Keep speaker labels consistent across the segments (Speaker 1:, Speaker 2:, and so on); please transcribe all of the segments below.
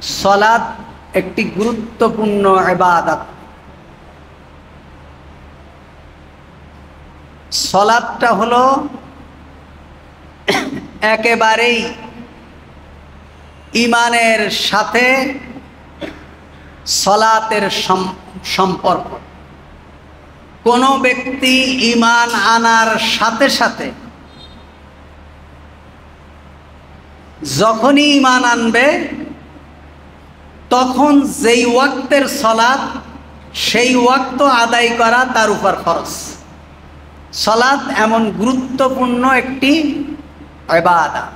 Speaker 1: সালাত একটি গুরুত্বপূর্ণ ইবাদত। সালাতটা হলো একেবারেই ঈমানের সাথে সালাতের সম্পর্ক। কোনো ব্যক্তি ঈমান আনার সাথে সাথে যখনই ঈমান আনবে তখন যেই ওয়াক্তের সালাত সেই ওয়াক্ত আদায় করা তার উপর ফরজ। সালাত এমন গুরুত্বপূর্ণ একটি ইবাদত।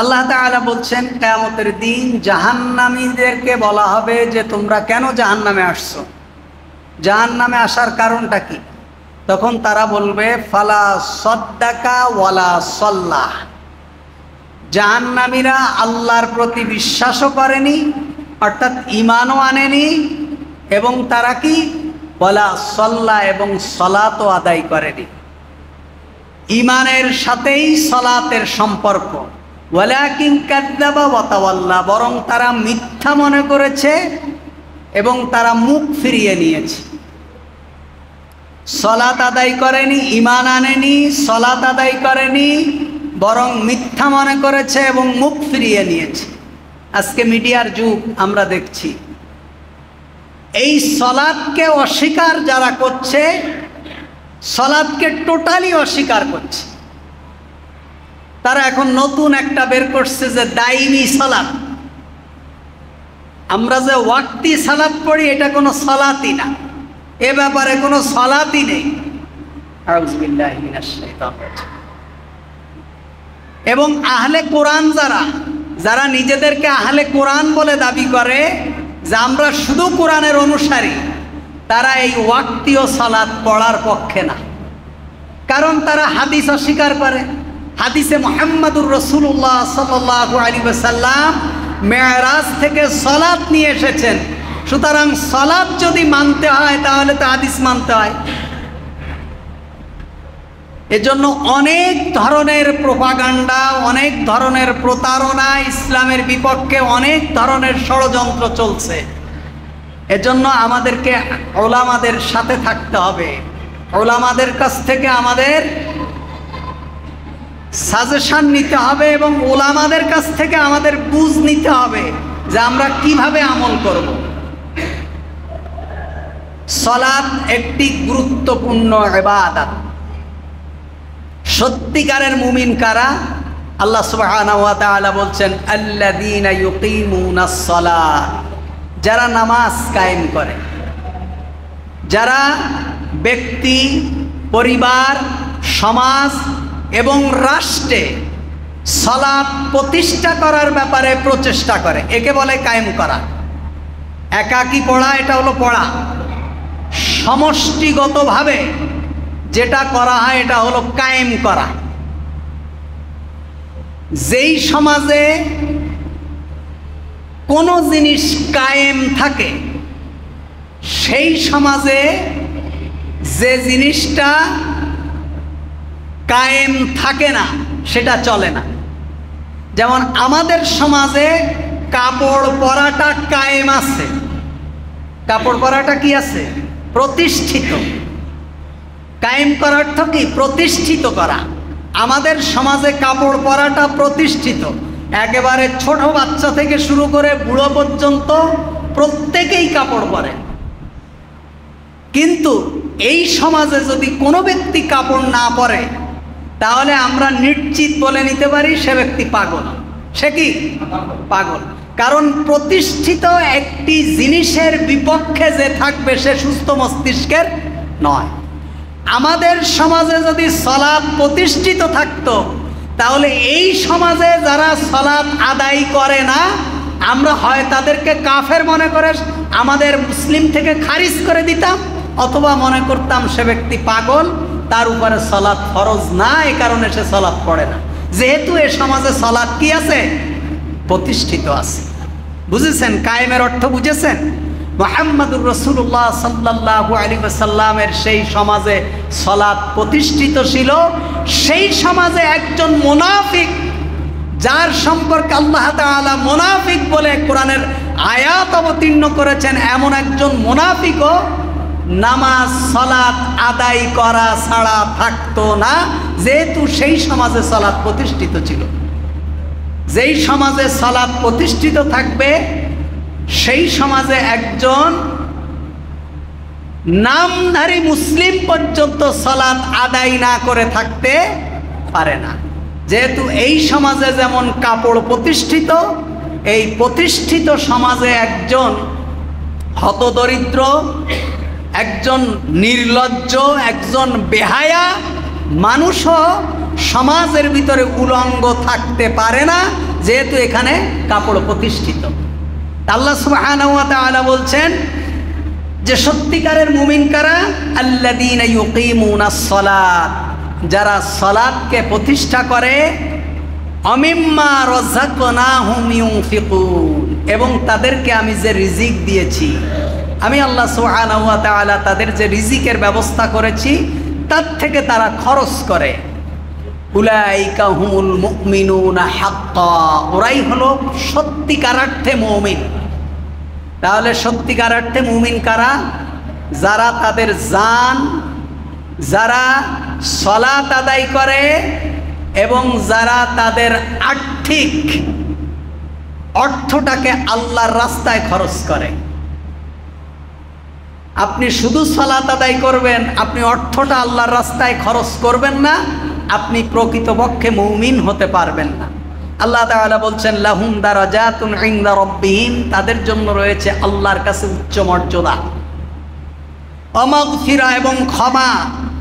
Speaker 1: আল্লাহ তাআলা বলছেন কিয়ামতের দিন জাহান্নামীদেরকে বলা হবে যে তোমরা কেন জাহান্নামে আসছো, জাহান্নামে আসার কারণটা কি? তখন তারা বলবে ফালা সাদ্দাকা ওয়ালা সাল্লাহ। জাহান্নামীরা আল্লাহর প্রতি বিশ্বাসও করেনি, অর্থাৎ ঈমানও আনেনি, এবং তারা কি ওয়ালা সাল্লাহ এবং সালাতও আদায় করেনি। ঈমানের সাথেই সালাতের সম্পর্ক। ওয়ালাকিন কাযযাবা ওয়া তাওয়াল্লা, বরং তারা মিথ্যা মনে করেছে এবং তারা মুখ ফিরিয়ে নিয়েছে। সালাত আদায় করেনি, ঈমান আনেনি, সালাত আদায় করেনি, বরং মিথ্যা মনে করেছে এবং মুখ ফিরিয়ে নিয়েছে। আজকে মিডিয়ার যুগ, আমরা দেখছি এই সালাতকে অস্বীকার যারা করছে, সালাতকে টোটালি অস্বীকার করছে। তারা এখন নতুন একটা বের করছে যে দাইমি সালাত। আমরা যে ওয়াক্তি সালাত পড়ি এটা কোনো সালাতই না, এ ব্যাপারে কোনো সালাতই নেই। আউযুবিল্লাহি মিনাশ শাইতানির রাজিম। এবং আহলে কোরআন যারা নিজেদেরকে আহলে কোরআন বলে দাবি করে যে আমরা শুধু কোরআনের অনুসারী, তারা এই ওয়াক্তীয় সালাত পড়ার পক্ষে না। কারণ তারা হাদিস অস্বীকার করে। হাদিসে মুহাম্মাদুর রাসূলুল্লাহ সাল্লাল্লাহু আলাইহি ওয়াসাল্লাম মেরাজ থেকে সালাত নিয়ে এসেছেন। সুতরাং সালাত যদি মানতে হয় তাহলে তো হাদিস মানতে হয়। এজন্য অনেক ধরনের প্রোপাগান্ডা, অনেক ধরনের প্রতারণা, ইসলামের বিপক্ষে অনেক ধরনের ষড়যন্ত্র চলছে। এজন্য আমাদেরকে উলামাদের সাথে থাকতে হবে, উলামাদের কাছ থেকে আমাদের সাজেশন নিতে হবে এবং উলামাদের কাছ থেকে আমাদের বুঝ নিতে হবে যে আমরা কিভাবে আমল করব। সালাত একটি গুরুত্বপূর্ণ ইবাদত। সত্যিকারের মুমিন কারা? আল্লাহ সুবহানাহু ওয়া তাআলা বলছেন আল্লাযীনা ইউকিমুনাস সালাত, যারা নামাজ কায়েম করে, যারা ব্যক্তি, পরিবার, সমাজ এবং রাষ্ট্রে সালাত প্রতিষ্ঠা করার ব্যাপারে প্রচেষ্টা করে, একে বলে কায়েম করা। একাকী পড়া এটা হলো পড়া। সমষ্টিগতভাবে যেটা করা হয় এটা হলো কায়েম করা। যেই সমাজে কোনো জিনিস কায়েম থাকে, সেই সমাজে যে জিনিসটা কায়েম থাকে না সেটা চলে না। যেমন আমাদের সমাজে কাপড় পরাটা কায়েম আছে। কাপড় পরাটা কি আছে? প্রতিষ্ঠিত। কায়েম করার অর্থ কি? প্রতিষ্ঠিত করা। আমাদের সমাজে কাপড় পরাটা প্রতিষ্ঠিত। একেবারে ছোট বাচ্চা থেকে শুরু করে বুড়ো পর্যন্ত প্রত্যেকেই কাপড় পরে। কিন্তু এই সমাজে যদি কোনো ব্যক্তি কাপড় না পরে তাহলে আমরা নিশ্চিত বলে নিতে পারি সে ব্যক্তি পাগল। সে কি? পাগল। কারণ প্রতিষ্ঠিত একটি জিনিসের বিপক্ষে যে থাকবে সে সুস্থ মস্তিষ্কের নয়। আমাদের সমাজে যদি সালাত প্রতিষ্ঠিত থাকতো তাহলে এই সমাজে যারা সালাত আদায় করে না, আমরা হয় তাদেরকে কাফের মনে করে আমাদের মুসলিম থেকে খারিজ করে দিতাম, অথবা মনে করতাম সে ব্যক্তি পাগল, তার উপরে সালাত ফরজ না, এই কারণে সে সালাত পড়ে না। যেহেতু এ সমাজে সালাত কি আছে? প্রতিষ্ঠিত আছে। বুঝেছেন? কায়েমের অর্থ বুঝেছেন? মুহাম্মাদুর রাসূলুল্লাহ সাল্লাল্লাহু আলাইহি ওয়াসাল্লামের সেই সমাজে সালাত প্রতিষ্ঠিত ছিল। সেই সমাজে একজন মুনাফিক যার সম্পর্কে আল্লাহ তাআলা মুনাফিক বলে কোরআনের আয়াত অবতীর্ণ করেছেন, এমন একজন মুনাফিকও নামাজ সালাত আদায় করা ছাড়া থাকতো না, যেহেতু সেই সমাজে সালাত প্রতিষ্ঠিত ছিল। যেই সমাজে সালাত প্রতিষ্ঠিত থাকবে সেই সমাজে একজন নামধারী মুসলিম পর্যন্ত সালাত আদায় না করে থাকতে পারে না। যেহেতু এই সমাজে যেমন কাপড় প্রতিষ্ঠিত, এই প্রতিষ্ঠিত সমাজে একজন হতদরিদ্র, একজন নির্লজ্জ, একজন বেহায়া মানুষও সমাজের ভিতরে উলঙ্গ থাকতে পারে না, যেহেতু এখানে কাপড় প্রতিষ্ঠিত। আল্লাহ সুবহানাহু ওয়া তাআলা বলছেন যে সত্যিকারের মুমিন কারা? আল্লাযীনা ইউকিমুনাস সালাত, যারা সালাতকে প্রতিষ্ঠা করে, অমিম্মা রাযাকনাহুম ইউনফিকুন, এবং তাদেরকে আমি যে রিজিক দিয়েছি, আমি আল্লাহ সুবহানাহু ওয়া তাআলা তাদের যে রিজিকের ব্যবস্থা করেছি তার থেকে তারা খরচ করে। উলাইকা হুমুল মুমিনুনা হাক্কা, ওরাই হলো সত্যিকার অর্থে মুমিন। তাহলে সত্যিকার অর্থে মুমিন কারা? যারা তাদের জান, যারা সালাত আদায় করে এবং যারা তাদের আর্থিক অর্থটাকে আল্লাহর রাস্তায় খরচ করে। আপনি শুধু সালাত আদায় করবেন, আপনি অর্থটা আল্লাহর রাস্তায় খরচ করবেন না, আপনি প্রকৃতপক্ষে মুমিন হতে পারবেন না। আল্লাহ তাআলা বলছেন লাহুম দারাজাতুন ইনদা রাব্বিহিম, তাদের জন্য রয়েছে আল্লাহর কাছে উচ্চ মর্যাদা, ওয়া মাগফিরা এবং ক্ষমা,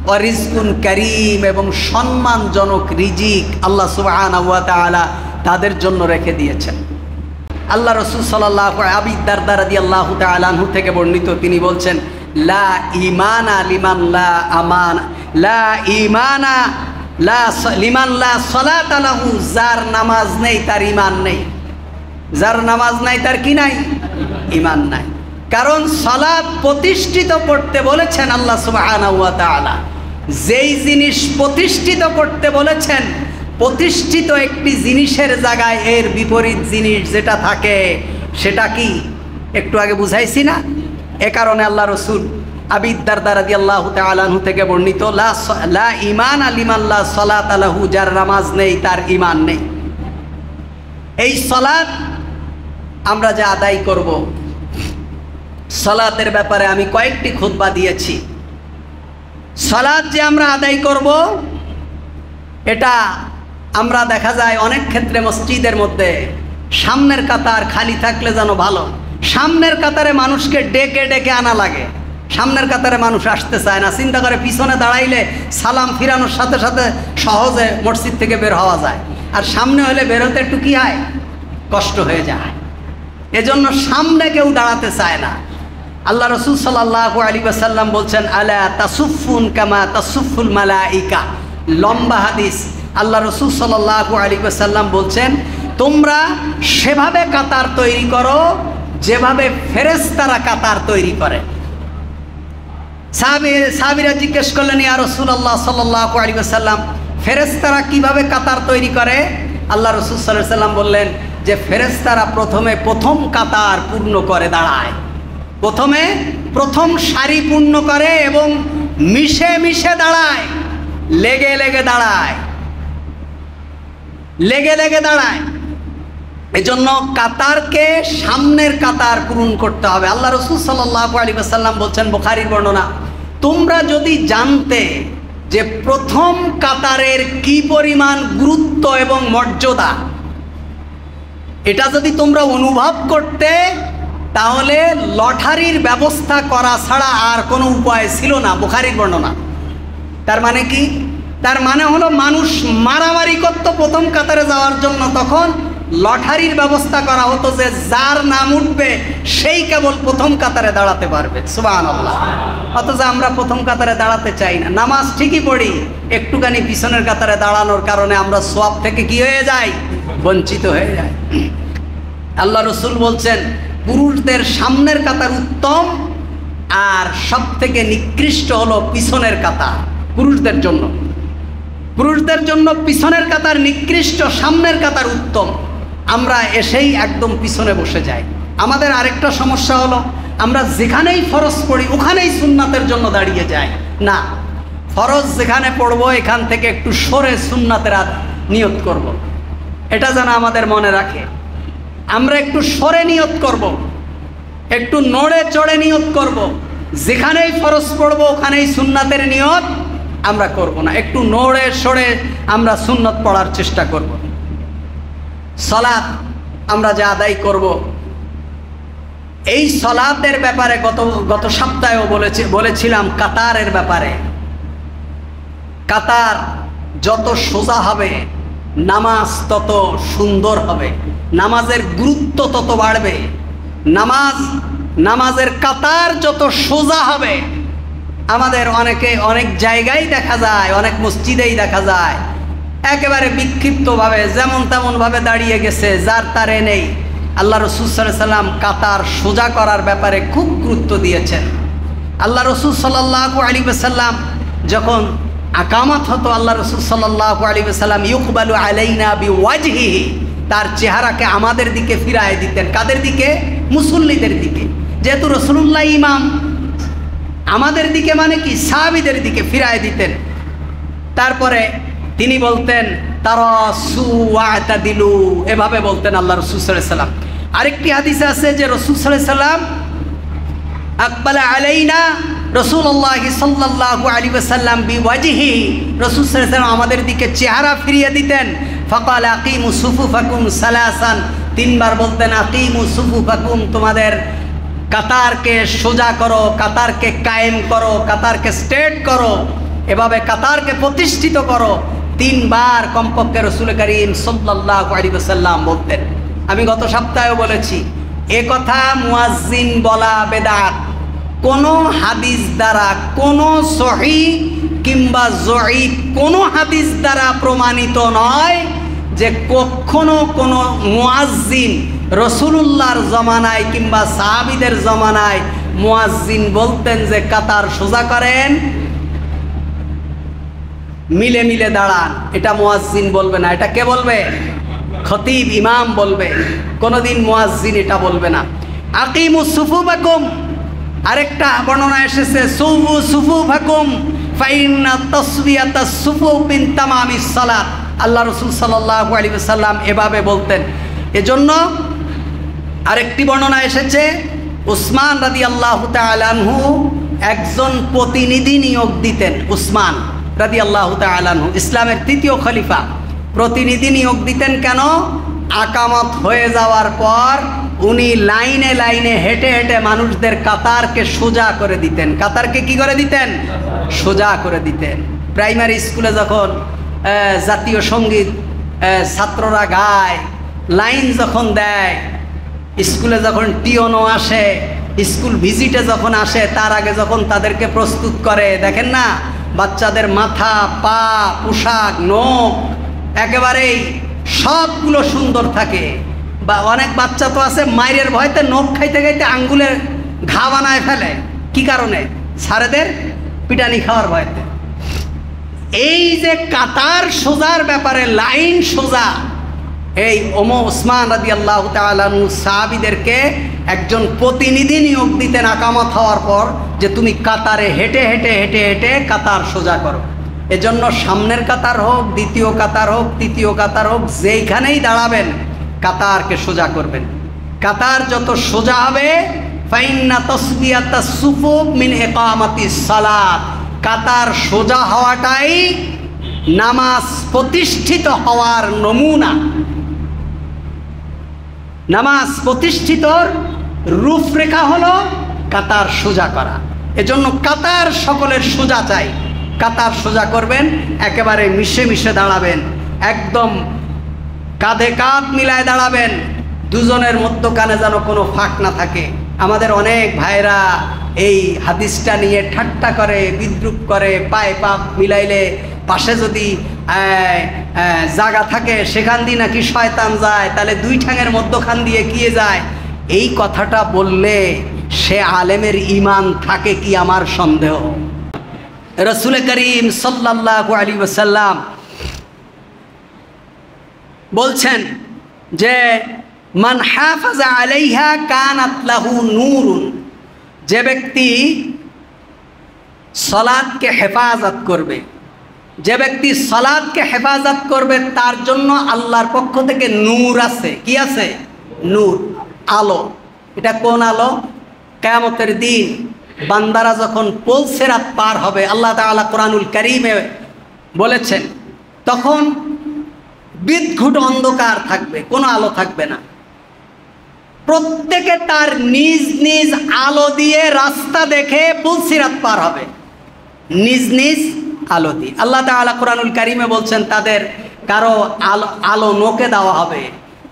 Speaker 1: ওয়া রিজকুন কারীম এবং সম্মানজনক রিজিক আল্লাহ সুবহানাহু ওয়া তাআলা তাদের জন্য রেখে দিয়েছেন। আল্লাহ রাসূল সাল্লাল্লাহু আলাইহি আবি দারদা রাদিয়াল্লাহু তাআলা আনহু থেকে বর্ণিত, তিনি বলছেন লা ঈমানা লিমান লা আমান, লা ঈমানা লিমান লা সালাতা লাহু, যার নামাজ নেই তার ঈমান নেই। যার নামাজ নাই তার কি নাই? ঈমান নাই। কারণ সালাত প্রতিষ্ঠিত করতে বলেছেন আল্লাহ সুবহানাহু ওয়া তাআলা, যেই জিনিস প্রতিষ্ঠিত করতে বলেছেন, প্রতিষ্ঠিত একটি জিনিসের জায়গায় এর বিপরীত জিনিস যেটা থাকে সেটা কি? একটু আগে বুঝাইছি না? এ কারণে আল্লাহ রাসূল আবি দারদা রাদিয়াল্লাহু তাআলা আনহু থেকে বর্ণিত লা ঈমানা লিমান লা সালাতা লাহু, যার নামাজ নেই তার ঈমান নেই। এই সালাত আমরা যে আদায় করব, সালাতের ব্যাপারে আমি কয়েকটি খুতবা দিয়েছি। সালাত যে আমরা আদায় করব, এটা আমরা দেখা যায় অনেক ক্ষেত্রে মসজিদের মধ্যে সামনের কাতার খালি থাকলে যেন ভালো, সামনের কাতারে মানুষকে ডেকে ডেকে আনা লাগে। সামনের কাতারে মানুষ আসতে চায় না, চিন্তা করে পিছনে দাঁড়াইলে সালাম ফিরানোর সাথে সাথে সহজে মসজিদ থেকে বের হওয়া যায়, আর সামনে হলে বেরোতে একটু কি হয়, কষ্ট হয়ে যায়। এজন্য সামনে কেউ দাঁড়াতে চায় না। আল্লাহ রাসূল সাল্লাল্লাহু আলাইহি ওয়াসাল্লাম বলছেন আলা তাসুফুন কামা তাসুফুল মালাইকা, লম্বা হাদিস। আল্লাহ রাসূল সাল্লাল্লাহু আলাইহি ওয়াসাল্লাম বলছেন তোমরা সেভাবে কাতার তৈরি করো যেভাবে ফেরেশতারা কাতার তৈরি করে। সাহাবীরা জিজ্ঞেস করলেন ইয়া রাসূলুল্লাহ সাল্লাল্লাহু আলাইহি ওয়াসাল্লাম, ফেরেশতারা কিভাবে কাতার তৈরি করে? আল্লাহ রাসূল সাল্লাল্লাহু আলাইহি ওয়াসাল্লাম বললেন যে ফেরেশতারা প্রথমে প্রথম কাতার পূর্ণ করে দাঁড়ায়, প্রথমে প্রথম সারি পূর্ণ করে এবং মিশে মিশে দাঁড়ায়, লেগে লেগে দাঁড়ায়, লেগে লেগে দাঁড়ায়। এজন্য কাতারকে সামনের কাতার পূরণ করতে হবে। আল্লাহ রাসূল সাল্লাল্লাহু আলাইহি ওয়াসাল্লাম বলছেন, বুখারীর বর্ণনা, তোমরা যদি জানতে যে প্রথম কাতারের কি পরিমাণ গুরুত্ব এবং মর্যাদা, এটা যদি তোমরা অনুভব করতে, তাহলে লটারির ব্যবস্থা করা ছাড়া আর কোনো উপায় ছিল না। বুখারীর বর্ণনা। তার মানে কি? তার মানে হলো মানুষ মারামারি করতো প্রথম কাতারে যাওয়ার জন্য, তখন লটারির ব্যবস্থা করা হতো যে যার নাম উঠবে সেই কেবল প্রথম কাতারে দাঁড়াতে পারবে। সুবহানাল্লাহ। অথচ আমরা প্রথম কাতারে দাঁড়াতে চাই না। নামাজ ঠিকই পড়ি, একটুখানি পিছনের কাতারে দাঁড়ানোর কারণে আমরা সওয়াব থেকে কি হয়ে যাই? বঞ্চিত হয়ে যাই। আল্লাহ রাসূল বলছেন পুরুষদের সামনের কাতার উত্তম, আর সব থেকে নিকৃষ্ট হলো পিছনের কাতার পুরুষদের জন্য। পুরুষদের জন্য পিছনের কাতার নিকৃষ্ট, সামনের কাতার উত্তম। আমরা এসেই একদম পিছনে বসে যাই। আমাদের আরেকটা সমস্যা হলো, আমরা যেখানেই ফরজ পড়ি ওখানেই সুন্নাতের জন্য দাঁড়িয়ে যাই। না, ফরজ যেখানে পড়বো এখান থেকে একটু সরে সুন্নাতের নিয়ত করব। এটা যেন আমাদের মনে রাখে। আমরা একটু সরে নিয়ত করব, একটু নড়ে চড়ে নিয়ত করব। যেখানেই ফরজ পড়বো ওখানেই সুন্নাতের নিয়ত আমরা করব না, একটু নড়ে সরে আমরা সুন্নত পড়ার চেষ্টা করব। সালাত আমরা যা আদায় করব, এই সালাতের ব্যাপারে গত সপ্তাহেও বলেছিলাম কাতারের ব্যাপারে। কাতার যত সোজা হবে নামাজ তত সুন্দর হবে, নামাজের গুরুত্ব তত বাড়বে। নামাজের কাতার যত সোজা হবে, আমাদের অনেক জায়গায় দেখা যায়, অনেক মসজিদেই দেখা যায় একেবারে বিক্ষিপ্তভাবে যেমন তেমনভাবে দাঁড়িয়ে গেছে, যার তারে নেই। আল্লাহ রসুল সাল্লাল্লাহু আলাইহি ওয়াসাল্লাম কাতার সোজা করার ব্যাপারে খুব গুরুত্ব দিয়েছেন। আল্লাহ রসুল সাল্লাল্লাহু আলাইহি ওয়াসাল্লাম যখন আকামাত হতো, আল্লাহ রসুল সাল্লাল্লাহু আলাইহি ওয়াসাল্লাম ইউকবালু আলাইনা বিওয়াজহিহি, তার চেহারাকে আমাদের দিকে ফিরায় দিতেন। কাদের দিকে? মুসল্লিদের দিকে। যেহেতু রসুলুল্লাহ ইমাম, আমাদের দিকে মানে কি? সাহাবীদের দিকে ফিরায় দিতেন। তারপরে তিনি বলতেন তারাসু ওয়াতাদিলু, এভাবে বলতেন আল্লাহ রসুল সাল্লাল্লাহু আলাইহি ওয়াসাল্লাম। আরেকটি হাদিসে আছে যে রসুল সাল্লাল্লাহু আলাইহি ওয়াসাল্লাম আকবালা আলাইনা রাসূলুল্লাহ সাল্লাল্লাহু আলাইহি ওয়াসাল্লাম বিওয়াজহি, রাসূল সাল্লাল্লাহু আলাইহি ওয়াসাল্লাম আমাদের দিকে চেহারা ফিরিয়ে দিতেন। ফাকাল আকিমু সুফুফাকুম সালাসান, তিনবার বলতেন আকিমু সুফুফাকুম, তোমাদের কাতারকে সোজা করো, কাতারকে কায়েম করো, কাতারকে স্ট্রেট করো, এভাবে কাতারকে প্রতিষ্ঠিত করো। তিনবার কমপক্ষে রাসূল করিম সাল্লাল্লাহু আলাইহি ওয়াসাল্লাম বলতেন। আমি গত সপ্তাহেও বলেছি, এ কথা মুয়াজ্জিন বলা বেদাত। কোনো হাদিস দ্বারা, কোনো সহিহ কিংবা জয়ীফ কোনো হাদিস দ্বারা প্রমাণিত নয় যে কখনো কোনো মুয়াজ্জিন রসুলুল্লাহর জমানায় কিংবা সাহাবীদের জমানায় মুয়াজ্জিন বলতেন যে কাতার সোজা করেন, মিলে মিলে দাঁড়ান। এটা মুয়াজ্জিন বলবে না। এটা কে বলবে? খতিব, ইমাম বলবে। কোনোদিন মুয়াজ্জিন এটা বলবে না। আকিমুস সুফুফাকুম, আরেকটা বর্ণনা এসেছে সুফু সুফুফাকুম ফাইন্না তাসবিয়াতাস সুফুফ মিন তামামিস সালাত। আল্লাহ রাসূল সাল্লাল্লাহু আলাইহি ওয়াসাল্লাম এভাবে বলতেন। এজন্য আরেকটি বর্ণনা এসেছে উসমান রাদিয়াল্লাহু তাআলা আনহু একজন প্রতিনিধি নিয়োগ দিতেন। উসমান রাদিয়াল্লাহু তাআলা আনহু ইসলামের তৃতীয় খলিফা, প্রতিনিধি নিয়োগ দিতেন। কেন? আকামত হয়ে যাওয়ার পর উনি লাইনে লাইনে হেঁটে হেঁটে মানুষদের কাতারকে সোজা করে দিতেন। কাতারকে কি করে দিতেন? সোজা করে দিতেন। প্রাইমারি স্কুলে যখন জাতীয় সঙ্গীত ছাত্ররা গায়, লাইন যখন দেয়, স্কুলে যখন টিওনো আসে, স্কুল ভিজিটে যখন আসে, তার আগে যখন তাদেরকে প্রস্তুত করে, দেখেন না বাচ্চাদের মাথা, পা, পোশাক, নখ একেবারেই সবগুলো সুন্দর থাকে। বা অনেক বাচ্চা তো আছে মায়ের ভয়তে নখ খাইতে খাইতে আঙ্গুলের ঘা বানায় ফেলে। কি কারণে? স্যারেদের পিটানি খাওয়ার ভয়তে। এই যে কাতার সোজার ব্যাপারে, লাইন সোজা, এই উসমান রাদিয়াল্লাহু তাআলা আনহু সাহাবীদেরকে একজন প্রতিনিধি নিয়োগ দিতেন আকামত হওয়ার পর, যে তুমি কাতারে হেঁটে হেঁটে হেঁটে হেঁটে কাতার সোজা করো। এজন্য সামনের কাতার হোক, দ্বিতীয় কাতার হোক, তৃতীয় কাতার হোক, যেইখানেই দাঁড়াবেন কাতারকে সোজা করবেন। কাতার যত সোজা হবে, ফাইন্না তাসবিয়াতাস সুফুফ মিন ইকামাতিস সালাত, কাতার সোজা হওয়াটাই নামাজ প্রতিষ্ঠিত হওয়ার নমুনা। নামাজ প্রতিষ্ঠিতর রূপরেখা হলো কাতার সোজা করা। এজন্য কাতার সকলের সোজা চাই। কাতার সোজা করবেন, একেবারে মিশে মিশে দাঁড়াবেন, একদম কাঁধে কাঁধ মিলায় দাঁড়াবেন, দুজনের মধ্যখানে যেন কোনো ফাঁক না থাকে। আমাদের অনেক ভাইরা এই হাদিসটা নিয়ে ঠাট্টা করে, বিদ্রুপ করে, পায়ে পা মিলাইলে পাশে যদি জায়গা থাকে সেখান দিয়ে নাকি শয়তান যায়, তাহলে দুই ঠ্যাঙের মধ্যখান দিয়ে গিয়ে যায়। এই কথাটা বললে সে আলেমের ঈমান থাকে কি আমার সন্দেহ। রাসূল করিম সাল্লাল্লাহু আলাইহি ওয়াসাল্লাম বলছেন যে মান হাফাজা আলাইহা কানাত লাহু নূরুন, যে ব্যক্তি সালাতকে হেফাজত করবে, যে ব্যক্তি সালাতকে হেফাজত করবে তার জন্য আল্লাহর পক্ষ থেকে নূর আছে। কি আছে? নূর, আলো। এটা কোন আলো? কিয়ামতের দিন বান্দারা যখন পুলসিরাত পার হবে, আল্লাহ তাআলা কোরআনুল কারীমে বলেছেন, তখন বিদঘুট অন্ধকার থাকবে, কোনো আলো থাকবে না। প্রত্যেকে তার নিজ নিজ আলো দিয়ে রাস্তা দেখে পুলসিরাত পার হবে, নিজ নিজ আলো দিয়ে। আল্লাহ তাআলা কোরআনুল কারীমে বলছেন, তাদের কারো আলো নোকে দেওয়া হবে,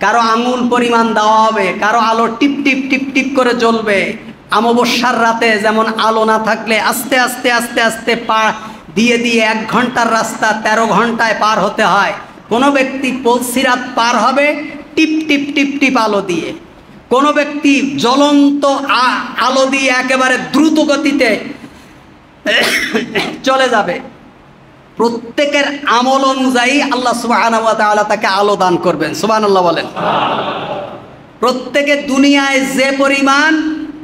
Speaker 1: কারো আঙুল পরিমাণ দেওয়া হবে, কারো আলো টিপ টিপ টিপ টিপ করে জ্বলবে। অমাবস্যার রাতে যেমন আলো না থাকলে আস্তে আস্তে আস্তে আস্তে পা দিয়ে দিয়ে 1 ঘন্টার রাস্তা 13 ঘন্টায় পার হতে হয়, কোনো ব্যক্তি পুলসিরাত পার হবে টিপ টিপ টিপ টিপ আলো দিয়ে, কোনো ব্যক্তি জ্বলন্ত আলো দিয়ে একেবারে দ্রুত গতিতে চলে যাবে। প্রত্যেকের আমল অনুযায়ী আল্লাহ সুবহানাহু ওয়া তাআলা তাকে আলো দান করবেন। সুবহানাল্লাহ বলেন। প্রত্যেকে দুনিয়ায় যে পরিমাণ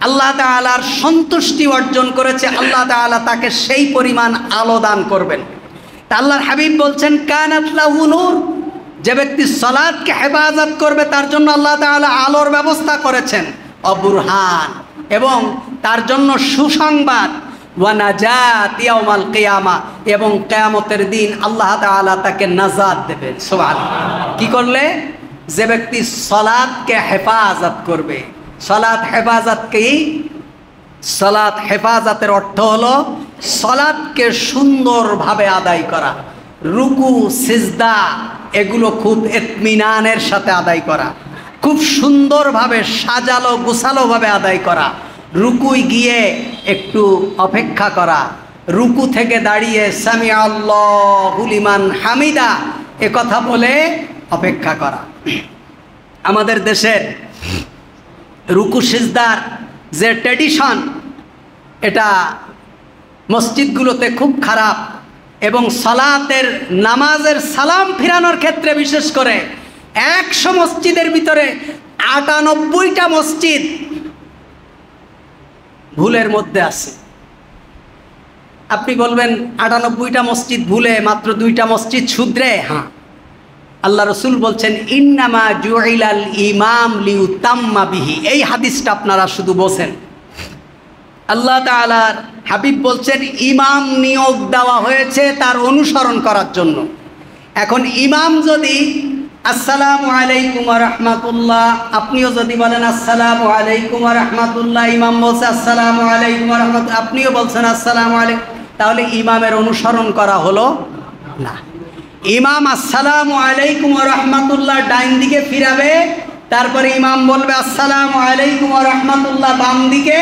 Speaker 1: আল্লাহ তাআলার সন্তুষ্টি অর্জন করেছে, আল্লাহ তাআলা তাকে সেই পরিমাণ আলো দান করবেন। তা আল্লাহর হাবিব বলছেন, কানাত লাহু নূর, যে ব্যক্তি সালাতকে হেফাজত করবে তার জন্য আল্লাহ তাআলা আলোর ব্যবস্থা করেছেন, অবুরহান, এবং তার জন্য সুসংবাদ, ওয়া নাজাত ইয়াউমাল কিয়ামা, এবং কিয়ামতের দিন আল্লাহ তাআলা তাকে নাজাত দেবেন। সুবহানাল্লাহ। কি করলে? যে ব্যক্তি সালাতকে হেফাজত করবে। সালাত হেফাজত কি? সালাত হেফাজতের অর্থ হলো সালাতকে সুন্দরভাবে আদায় করা, রুকু সিজদা এগুলো খুব ইতমিনানের সাথে আদায় করা, খুব সুন্দরভাবে সাজালো গোছালোভাবে আদায় করা, রুকুই গিয়ে একটু অপেক্ষা করা, রুকু থেকে দাঁড়িয়ে সামি আল্লাহু লিমান হামিদা এ কথা বলে অপেক্ষা করা। আমাদের দেশের রুকু সিজদার যে ট্র্যাডিশন, এটা মসজিদগুলোতে খুব খারাপ, এবং সালাতের নামাজের সালাম ফিরানোর ক্ষেত্রে বিশেষ করে 100 মসজিদের ভিতরে 98টা মসজিদ ভুলের মধ্যে আছে। আপনি বলবেন 98টা মসজিদ ভুলে, মাত্র 2টা মসজিদ শুধরে। হ্যাঁ, আল্লাহ রসুল বলছেন, ইন্নামা জুইলাল ইমাম লিউতাম্মা বিহি। এই হাদিসটা আপনারা শুধু বলছেন, আল্লাহ তাআলার হাবিব বলছেন ইমাম নিয়োগ দেওয়া হয়েছে তার অনুসরণ করার জন্য। এখন ইমাম যদি আসসালামু আলাইকুম ওয়া রাহমাতুল্লাহ, আপনিও যদি বলেন আসসালামু আলাইকুম ওয়া রাহমাতুল্লাহ, ইমাম বলছে আসসালামু আলাইকুম ওয়া রাহমাতুল্লাহ, আপনিও বলছেন আসসালামু আলাইকুম, তাহলে ইমামের অনুসরণ করা হলো না। ইমাম আসসালামু আলাইকুম ওয়া রাহমাতুল্লাহ ডাইন দিকে ফিরাবে, তারপরে ইমাম বলবে আসসালামু আলাইকুম ওয়া রাহমাতুল্লাহ বাম দিকে,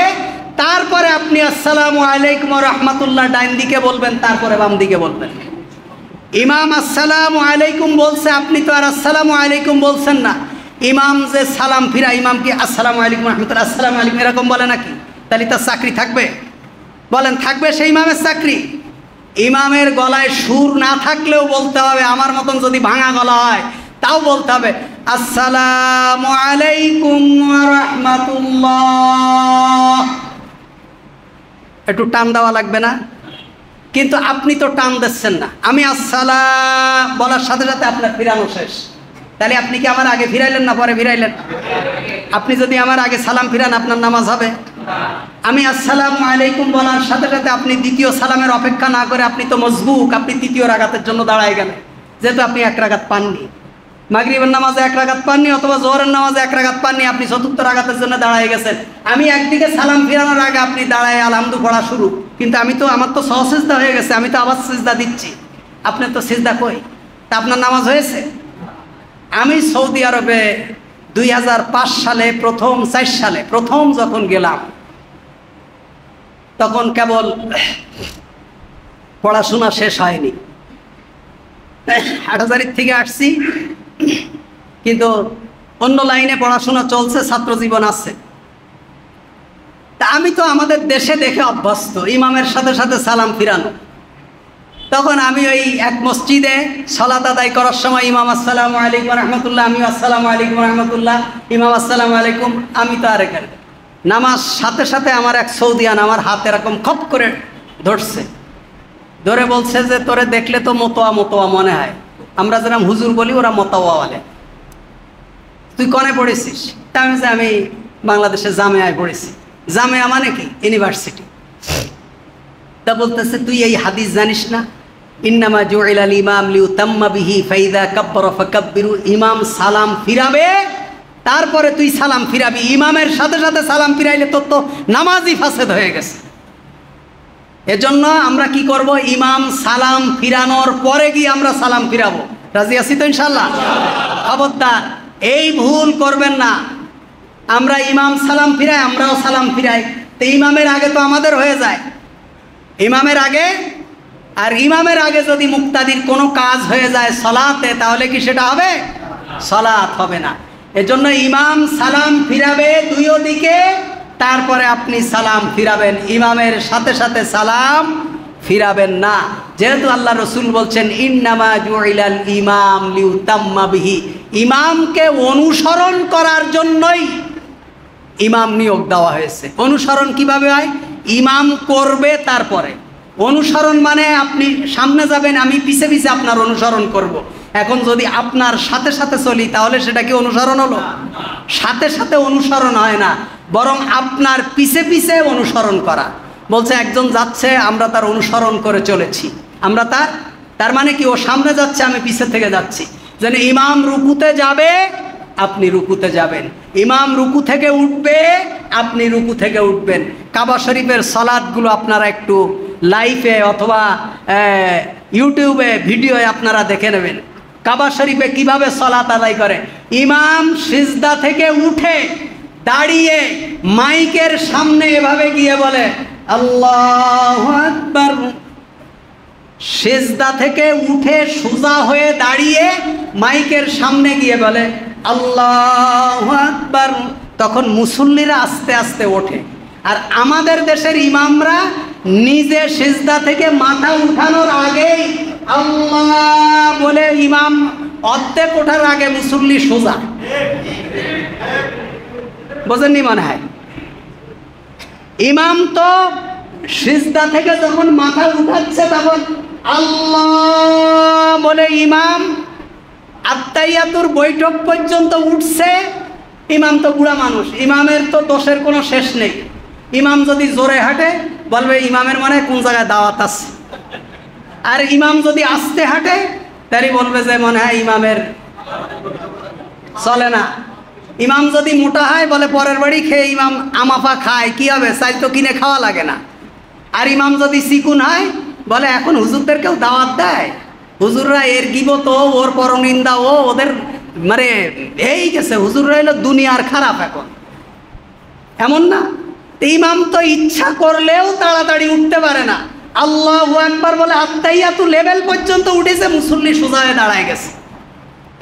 Speaker 1: তারপরে আপনি আসসালামু আলাইকুম ওয়া রাহমাতুল্লাহ ডাইন দিকে বলবেন, তারপরে বাম দিকে বলবেন। ইমাম আসসালামু আলাইকুম বলছে, আপনি তো আর আসসালামু আলাইকুম বলছেন না। ইমাম যে সালাম ফিরা, ইমাম কি আসসালামু আলাইকুম রাহমাতুল্লাহ আসসালামু আলাইকুম এরকম বলে নাকি? তাহলে তার চাকরি থাকবে? বলেন থাকবে সেই ইমামের চাকরি? ইমামের গলায় সুর না থাকলেও বলতে হবে, আমার মতন যদি ভাঙা গলা হয় তাও বলতে হবে আসসালামু আলাইকুম ওয়া রাহমাতুল্লাহ। একটু টান দেওয়া লাগবে না? কিন্তু আপনি তো টান দিচ্ছেন না। আমি আসসালাম বলার সাথে সাথে আপনার ফিরানো শেষ। তাহলে আপনি কি আমার আগে ফিরাইলেন না পরে ফিরাইলেন? আপনি যদি আমার আগে সালাম ফিরান আপনার নামাজ হবে? আমি আসসালামু আলাইকুম বলার সাথে সাথে আপনি দ্বিতীয় সালামের অপেক্ষা না করে আপনি তো মজবুক, আপনি তৃতীয় রাকাতের জন্য দাঁড়ায় গেলেন, যেহেতু আপনি 1 রাকাত পাননি। মাগরিবের নামাজে 1 রাকাত পাননি, অথবা জোহরের নামাজে 1 রাকাত পাননি, আপনি চতুর্থ রাকাতের জন্য দাঁড়ায় গেছেন। আমি একদিকে সালাম ফিরানোর আগে আপনি দাঁড়ায় আলহামদু পড়া শুরু, কিন্তু আমার তো সহসিজদা হয়ে গেছে, আমি তো আবার সিজদা দিচ্ছি, আপনার তো সিজদা কই? তা আপনার নামাজ হয়েছে? আমি সৌদি আরবে 2005 সালে 4 সালে প্রথম যখন গেলাম, তখন কেবল পড়াশোনা শেষ হয়নি, হাটহাজারী থেকে আসছি, কিন্তু অন্য লাইনে পড়াশোনা চলছে, ছাত্র জীবন আছে। তা আমি তো আমাদের দেশে দেখে অভ্যস্ত ইমামের সাথে সাথে সালাম ফিরানো। তখন আমি ওই এক মসজিদে সালাত আদায় করার সময় ইমাম আসসালামু আলাইকুম রহমতুল্লাহ, আমি আসসালামু আলাইকুম রহমতুল্লাহ, ইমাম আসসালামু আলাইকুম, আমি তো আর এখানে নামাজ সাথে সাথে আমার এক সৌদিয়ান আমার হাত এরকম খপ করে ধরছে, ধরে বলছে যে তোরে দেখলে তো মতোয়া মতোয়া মনে হয়, আমরা যেরকম হুজুর বলি ওরা মতোয়া বলে, তুই কনে পড়েছিস? তা আমি যে আমি বাংলাদেশে জামিয়ায় পড়েছি। জামিয়া মানে কি? ইউনিভার্সিটি। তা বলতেছে তুই এই হাদিস জানিস না, ইন্নামা জুইলাল ইমাম লিউতাম্মা বিহি ফাইদা কাব্বারা ফাকাব্বিরু, ইমাম সালাম ফিরাবে তারপরে তুই সালাম ফিরাবি, ইমামের সাথে সাথে সালাম ফিরাইলে তোর তো নামাজই ফাসেদ হয়ে গেছে। এজন্য আমরা কি করব? ইমাম সালাম ফিরানোর পরে গিয়ে আমরা সালাম ফিরাবো। রাজি আছি তো ইনশাআল্লাহ? খবরদার এই ভুল করবেন না। আমরা ইমাম সালাম ফিরাই, আমরাও সালাম ফিরাই, তো ইমামের আগে তো আমাদের হয়ে যায়, ইমামের আগে। আর ইমামের আগে যদি মুক্তাদির কোনো কাজ হয়ে যায় সালাতে, তাহলে কি সেটা হবে? সালাত হবে না। এজন্য ইমাম সালাম ফিরাবে দুই দিকে, তারপরে আপনি সালাম ফিরাবেন, ইমামের সাথে সাথে সালাম ফিরাবেন না। যেহেতু আল্লাহ রসুল বলছেন ইন্নামা জুইলাল ইমাম লিউতাম্মা বিহি, ইমামকে অনুসরণ করার জন্যই ইমাম নিয়োগ দেওয়া হয়েছে। অনুসরণ কিভাবে হয়? ইমাম করবে তারপরে। অনুসরণ মানে আপনি সামনে যাবেন, আমি পিছে পিছে আপনার অনুসরণ করব। এখন যদি আপনার সাথে সাথে চলি তাহলে সেটা কি অনুসরণ হলো? সাথে সাথে অনুসরণ হয় না, বরং আপনার পিছে পিছে অনুসরণ করা। বলছে একজন যাচ্ছে, আমরা তার অনুসরণ করে চলেছি, আমরা তার মানে কি? ও সামনে যাচ্ছে, আমি পিছে থেকে যাচ্ছি। যেন ইমাম রুকুতে যাবে, আপনি রুকুতে যাবেন, ইমাম রুকু থেকে উঠবে, আপনি রুকু থেকে উঠবেন। কাবা শরীফের সালাতগুলো আপনারা একটু লাইভে অথবা ইউটিউবে ভিডিওয়ে আপনারা দেখে নেবেন। কাবা শরীফে কিভাবে সালাত আদায় করে। ইমাম সিজদা থেকে উঠে দাঁড়িয়ে মাইকের সামনে এভাবে গিয়ে বলে আল্লাহু আকবার। সিজদা থেকে উঠে সোজা হয়ে দাঁড়িয়ে মাইকের সামনে গিয়ে বলে আল্লাহু আকবার। তখন মুসল্লিরা আস্তে আস্তে ওঠে। আর আমাদের দেশের ইমামরা নিজে সিজদা থেকে মাথা উঠানোর আগেই আল্লাহ বলে ইমাম অর্ধেক ওঠার আগে মুসল্লি সোজা। বোঝেননি মনে হয়? ইমাম তো সিজদা থেকে যখন মাথা উঠাচ্ছে তখন আল্লাহ বলে ইমাম আত্তাইয়াতুর বৈঠক পর্যন্ত উঠছে। ইমাম তো বুড়া মানুষ, ইমামের তো দোষের কোনো শেষ নেই। ইমাম যদি জোরে হাঁটে বলবে ইমামের মনে কোন জায়গায় দাওয়াত আছে, আর ইমাম যদি আস্তে হাঁটে তারই বলবে যে মনে হয় ইমামের চলে না। ইমাম যদি মোটা হয় বলে পরের বাড়ি খেয়ে ইমাম আমাফা খায়, কি হবে, চাইল তো কিনে খাওয়া লাগে না। আর ইমাম যদি চিকুন হয় বলে এখন হুজুরদেরকেও দাওয়াত দেয়, হুজুররা এর গিবত ও, ওর পরনিন্দা ও, ওদের মানে এই গেছে, হুজুররা এলো দুনিয়ার খারাপ এখন, এমন না? ইমাম তো ইচ্ছা করলেও তাড়াতাড়ি উঠতে পারে না। আল্লাহু আকবার বলে আত্তাইয়াতু লেভেল পর্যন্ত উঠেছে, মুসল্লি সোজা হয়ে দাঁড়ায় গেছে।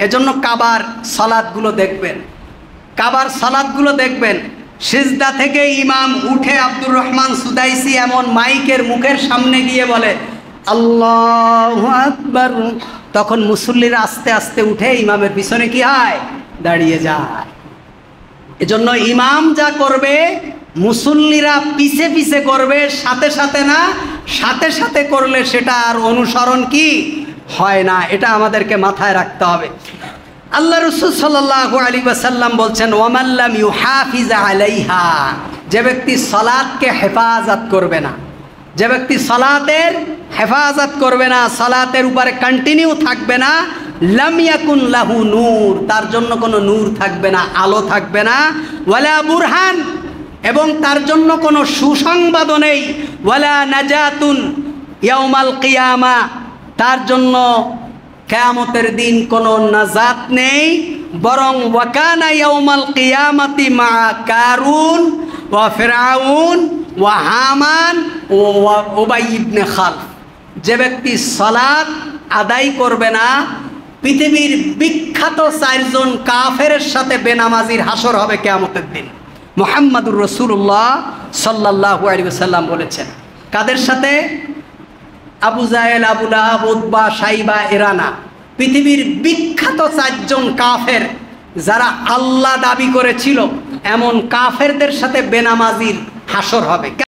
Speaker 1: এজন্য কাবার সালাতগুলো দেখবেন, কাবার সালাতগুলো দেখবেন, সিজদা থেকে ইমাম উঠে আব্দুর রহমান সুদাইসি এমন মাইকের মুখের সামনে গিয়ে বলে আল্লাহু আকবার। তখন মুসল্লিরা আস্তে আস্তে উঠে ইমামের পিছনে কি হয়? দাঁড়িয়ে যায়। এজন্য ইমাম যা করবে মুসল্লিরা পিছে পিছে করবে, সাথে সাথে না। সাথে সাথে করলে সেটা আর অনুসরণ কি হয় না, এটা আমাদেরকে মাথায় রাখতে হবে। আল্লাহ রাসূল সাল্লাল্লাহু আলাইহি ওয়াসাল্লাম বলছেন ওয়ামান লাম ইউহাফিজ আলাইহা, যে ব্যক্তি সালাতকে হেফাজত করবে না, যে ব্যক্তি সালাতের হেফাজত করবে না, সালাতের উপরে কন্টিনিউ থাকবে না, লাম ইয়াকুন লাহু নূর, তার জন্য কোনো নূর থাকবে না, আলো থাকবে না, ওয়ালা বুরহান, এবং তার জন্য কোনো সুসংবাদও নেই, ওয়ালা নাজাতুন ইয়াউমাল কিয়ামা, তার জন্য কিয়ামতের দিন কোনো নাজাত নেই। বরং ওয়াকানা ইয়াউমাল কিয়ামাতি মা কারুন ওয়া ফিরআউন ওয়া হামান ওয়া উবাই ইবনে খালফ, যে ব্যক্তি সালাত আদায় করবে না, পৃথিবীর বিখ্যাত 4 জন কাফেরের সাথে বেনামাজির হাসর হবে কিয়ামতের দিন। মুহাম্মাদুর রাসূলুল্লাহ সাল্লাল্লাহু আলাইহি ওয়াসাল্লাম বলেছেন। কাদের সাথে? আবু জাহেল, আবু লাহাব, উতবা, সাইবা, এরা না। পৃথিবীর বিখ্যাত 4 জন কাফের যারা আল্লাহ দাবি করেছিল, এমন কাফেরদের সাথে বেনামাজির হাসর হবে।